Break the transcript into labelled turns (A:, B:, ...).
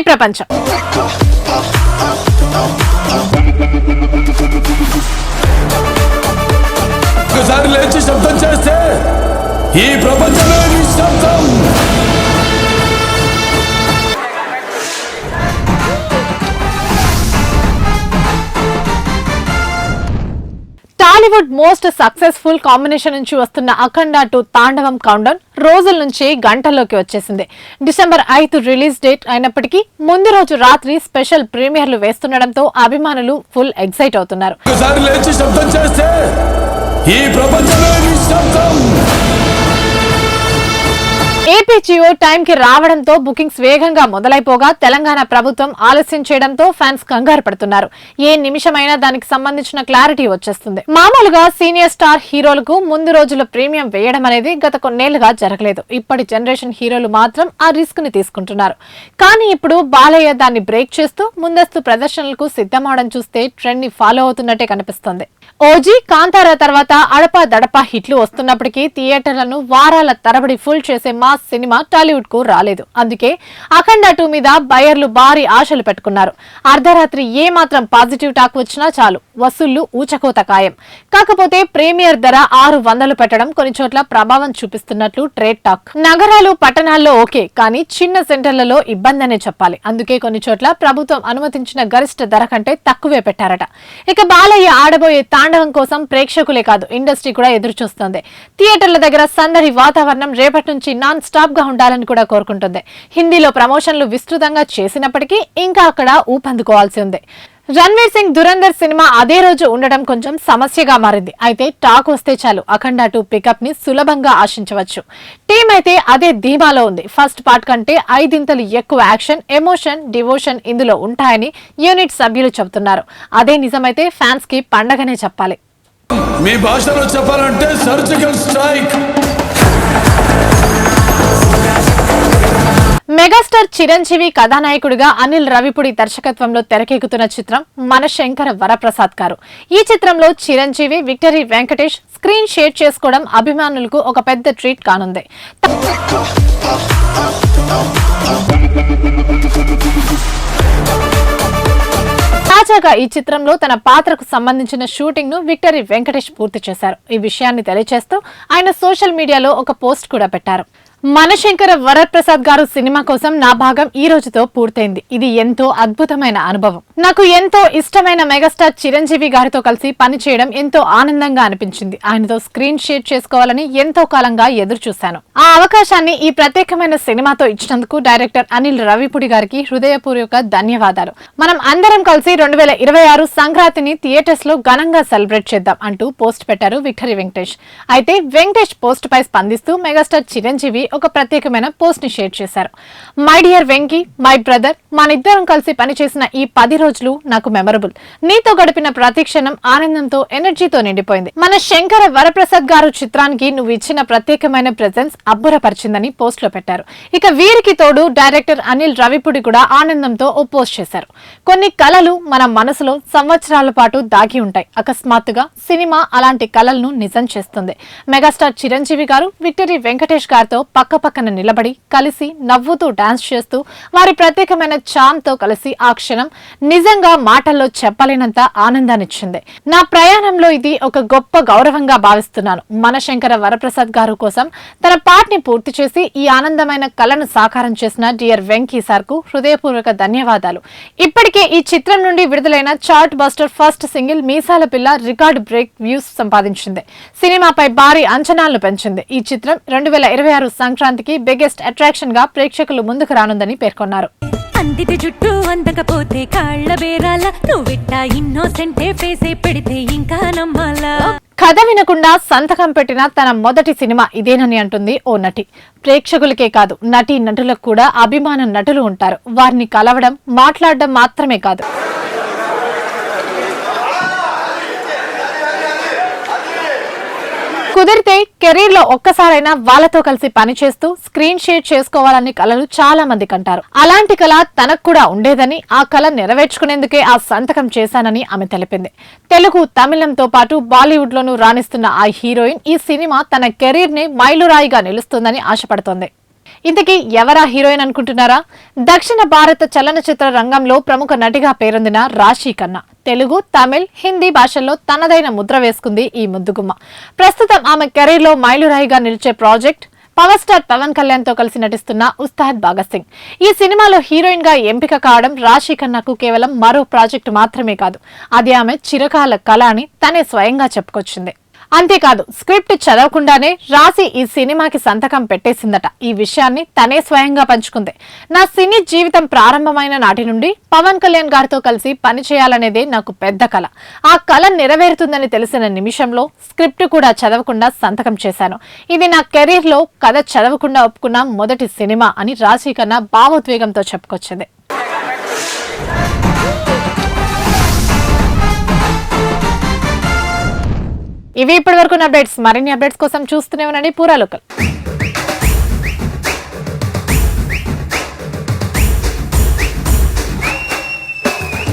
A: ప్రపంచం.
B: ఒకసారి లేచి శబ్దం చేస్తే ఈ ప్రపంచమే నిశ్శబ్దం.
A: టాలీవుడ్ మోస్ట్ సక్సెస్ఫుల్ కాంబినేషన్ నుంచి వస్తున్న అఖండ 2 తాండవం కౌంటౌన్ రోజుల నుంచి గంటల్లోకి వచ్చేసింది. డిసెంబర్ 5 రిలీజ్ డేట్ అయినప్పటికీ ముందు రోజు రాత్రి స్పెషల్ ప్రీమియర్లు వేస్తుండటంతో అభిమానులు ఫుల్ ఎక్సైట్ అవుతున్నారు.
B: ఒకసారి లేచి శబ్దం చేస్తే ఈ ప్రపంచమే నిశ్శబ్దం.
A: ఏపీ జియో టైం కి రావడంతో బుకింగ్స్ వేగంగా మొదలైపోగా తెలంగాణ ప్రభుత్వం ఆలస్యం చేయడంతో ఫ్యాన్స్ కంగారు పడుతున్నారు. ఏ నిమిషమైనా దానికి సంబంధించిన క్లారిటీ వచ్చేస్తుంది. మామూలుగా సీనియర్ స్టార్ హీరోలకు ముందు రోజుల ప్రీమియం వేయడం అనేది గత కొన్నేళ్లుగా జరగలేదు. ఇప్పటి జనరేషన్ హీరోలు మాత్రం ఆ రిస్క్ ని తీసుకుంటున్నారు. కానీ ఇప్పుడు బాలయ్య దాన్ని బ్రేక్ చేస్తూ ముందస్తు ప్రదర్శనలకు సిద్ధమవడం చూస్తే ట్రెండ్ ని ఫాలో అవుతున్నట్టే కనిపిస్తోంది. ఓజీ, కాంతారా తర్వాత అడపా దడపా హిట్లు వస్తున్నప్పటికీ థియేటర్లను వారాల తరబడి ఫుల్ చేసే మాస్ సినిమా టాలీవుడ్ కు రాలేదు. అందుకే అఖండ 2 మీద బయర్లు భారీ ఆశలు పెట్టుకున్నారు. అర్ధరాత్రి ఏ మాత్రం పాజిటివ్ టాక్ వచ్చినా చాలు, వసూళ్లు ఊచకోత ఖాయం. కాకపోతే ప్రీమియర్ ధర 600 పెట్టడం కొన్ని చోట్ల ప్రభావం చూపిస్తున్నట్లు ట్రేడ్ టాక్. నగరాలు పట్టణాల్లో ఓకే, కానీ చిన్న సెంటర్లలో ఇబ్బందనే చెప్పాలి. అందుకే కొన్ని చోట్ల ప్రభుత్వం అనుమతించిన గరిష్ట ధర కంటే తక్కువే పెట్టారట. ఇక బాలయ్య ఆడబోయే తాండవం కోసం ప్రేక్షకులే కాదు, ఇండస్ట్రీ కూడా ఎదురు చూస్తోంది. థియేటర్ల దగ్గర సందడి వాతావరణం రేపటి నుంచి నాన్ స్టాప్ గా ఉండాలని కూడా కోరుకుంటుంది. హిందీలో ప్రమోషన్లు విస్తృతంగా చేసినప్పటికీ ఇంకా అక్కడ ఊపందుకోవాల్సి ఉంది. రణ్వీర్ సింగ్ దురంధర్ సినిమా అదే రోజు ఉండడం కొంచెం సమస్యగా మారింది. అయితే టాక్ వస్తే చాలు అఖండ 2 పికప్ ని సులభంగా ఆశించవచ్చు. టీం అయితే అదే ధీమాలో ఉంది. ఫస్ట్ పార్ట్ కంటే 5 ఎక్కువ యాక్షన్, ఎమోషన్, డివోషన్ ఇందులో ఉంటాయని యూనిట్ సభ్యులు చెబుతున్నారు. అదే నిజమైతే ఫ్యాన్స్ కి పండగనే చెప్పాలి.
B: మీ భాషలో చెప్పాలంటే సర్జికల్ స్ట్రైక్.
A: మెగాస్టార్ చిరంజీవి కథానాయకుడిగా అనిల్ రవిపుడి దర్శకత్వంలో తెరకెక్కుతున్న చిత్రం మనశంకర వరప్రసాద్ గారు. ఈ చిత్రంలో Chiranjeevi, victory Venkatesh screen share చేసుకోవడం అభిమానులకు ఒక పెద్ద ట్రీట్ కానుంది. తాజాగా ఈ చిత్రంలో తన పాత్రకు సంబంధించిన షూటింగ్ ను విక్టరీ వెంకటేష్ పూర్తి చేశారు. ఈ విషయాన్ని తెలియజేస్తూ ఆయన సోషల్ మీడియాలో ఒక పోస్ట్ కూడా పెట్టారు. మనశంకర వరప్రసాద్ గారు సినిమా కోసం నా భాగం ఈ రోజుతో పూర్తయింది. ఇది ఎంతో అద్భుతమైన అనుభవం. నాకు ఎంతో ఇష్టమైన మెగాస్టార్ చిరంజీవి గారితో కలిసి పనిచేయడం ఎంతో ఆనందంగా అనిపించింది. ఆయనతో స్క్రీన్ షేర్ చేసుకోవాలని ఎంతో కాలంగా ఎదురు చూశాను. ఆ అవకాశాన్ని ఈ ప్రత్యేకమైన సినిమాతో ఇచ్చినందుకు డైరెక్టర్ అనిల్ రవిపుడి గారికి హృదయపూర్వక ధన్యవాదాలు. మనం అందరం కలిసి 2026 సంక్రాంతిని థియేటర్స్ లో ఘనంగా సెలబ్రేట్ చేద్దాం అంటూ పోస్ట్ పెట్టారు విక్టరీ వెంకటేష్. అయితే వెంకటేష్ పోస్ట్ పై స్పందిస్తూ మెగాస్టార్ చిరంజీవి ఒక ప్రత్యేకమైన పోస్ట్ ని షేర్ చేశారు. My dear Venky, my brother, మనిద్దరం కలిసి పనిచేసిన ఈ 10 రోజులు నాకు మెమరబుల్. నీతో గడిపిన ప్రతి క్షణం ఆనందంతో, ఎనర్జీతో నిండిపోయింది. మన శంకర వరప్రసాద్ గారు చిత్రానికి నువ్వు ఇచ్చిన ప్రత్యేకమైన ప్రెజెన్స్ అబ్బురపరిచిందని పోస్ట్ లో పెట్టారు. ఇక వీరికి తోడు డైరెక్టర్ అనిల్ రవిపుడి కూడా ఆనందంతో ఓ పోస్ట్ చేశారు. కొన్ని కలలు మన మనసులో సంవత్సరాల పాటు దాగి ఉంటాయి. అకస్మాత్తుగా సినిమా అలాంటి కలలను నిజం చేస్తుంది. మెగాస్టార్ చిరంజీవి గారు విక్టరీ వెంకటేష్ గారితో పక్కపక్కన నిలబడి కలిసి నవ్వుతూ డాన్స్ చేస్తూ వారి ప్రత్యేకమైన చామ్ తో కలిసి ఆ క్షణం నిజంగా మాటల్లో చెప్పలేనంత ఆనందాన్నిచ్చింది. నా ప్రయాణంలో ఇది ఒక గొప్ప గౌరవంగా భావిస్తున్నాను. మనశంకర వరప్రసాద్ గారు కోసం తన పార్ట్ ని పూర్తి చేసి ఈ ఆనందమైన కళను సాకారం చేసిన డియర్ వెంకీ సార్ కు హృదయపూర్వక ధన్యవాదాలు. ఇప్పటికే ఈ చిత్రం నుండి విడుదలైన చార్ట్ బస్టర్ ఫస్ట్ సింగిల్ మీసాల పిల్ల రికార్డ్ బ్రేక్ వ్యూస్ సంపాదించింది. సినిమాపై భారీ అంచనాలను పెంచింది. ఈ చిత్రం 2026 సంక్రాంతికి బిగ్గెస్ట్ అట్రాక్షన్ గా ప్రేక్షకులు ముందుకు రానుందని పేర్కొన్నారు.
C: అందిటి జుట్టు అందకపోతే కాళ్ళ బేరాల నువ్విట్టా ఇన్నోసెంటే ఫేసే పెడితే ఇంకా నమ్మాలా.
A: కథ వినకుండా సంతకం పెట్టిన తన మొదటి సినిమా ఇదేనని అంటుంది ఓ నటి. ప్రేక్షకులకే కాదు, నటీ నటులకు కూడా అభిమాన నటులు ఉంటారు. వారిని కలవడం, మాట్లాడడం మాత్రమే కాదు, కుదిరితే కెరీర్ లో ఒక్కసారైనా వాళ్ళతో కలిసి పనిచేస్తూ స్క్రీన్ షేర్ చేసుకోవాలని కలలు చాలా మంది కంటారు. అలాంటి కళ తనకు కూడా ఉండేదని, ఆ కళ నెరవేర్చుకునేందుకే ఆ సంతకం చేశానని ఆమె తెలిపింది. తెలుగు, తమిళంతో పాటు బాలీవుడ్ లోనూ రాణిస్తున్న ఆ హీరోయిన్ ఈ సినిమా తన కెరీర్ ని మైలురాయిగా నిలుస్తుందని ఆశపడుతోంది. ఇంతకీ ఎవరా హీరోయిన్ అనుకుంటున్నారా? దక్షిణ భారత చలనచిత్ర రంగంలో ప్రముఖ నటిగా పేరొందిన రాశి ఖన్నా. తెలుగు, తమిళ్, హిందీ భాషల్లో తనదైన ముద్ర వేసుకుంది ఈ ముద్దుగుమ్మ. ప్రస్తుతం ఆమె కెరీర్ లో మైలురాయిగా నిలిచే project power star Pawan Kalyan తో కలిసి నటిస్తున్న ఉస్తాద్ భగత్ సింగ్. ఈ సినిమాలో హీరోయిన్ గా ఎంపిక కావడం రాశి ఖన్నాకు కేవలం మరో ప్రాజెక్టు మాత్రమే కాదు, అది ఆమె చిరకాల కళ అని తనే స్వయంగా చెప్పుకొచ్చింది. అంతేకాదు, స్క్రిప్ట్ చదవకుండానే రాశి ఈ సినిమాకి సంతకం పెట్టేసిందట. ఈ విషయాన్ని తనే స్వయంగా పంచుకుంది. నా సినీ జీవితం ప్రారంభమైన నాటి నుండి పవన్ కళ్యాణ్ గారితో కలిసి పనిచేయాలనేదే నాకు పెద్ద కళ. ఆ కళ నెరవేరుతుందని తెలిసిన నిమిషంలో స్క్రిప్ట్ కూడా చదవకుండా సంతకం చేశాను. ఇది నా కెరీర్ లో కథ చదవకుండా ఒప్పుకున్న మొదటి సినిమా అని రాశి ఖన్నా భావోద్వేగంతో చెప్పుకొచ్చింది. ఇవి ఇప్పటి వరకు అప్డేట్స్. మరిన్ని అప్డేట్స్ కోసం చూస్తూనే ఉండండి పూరా లోకల్.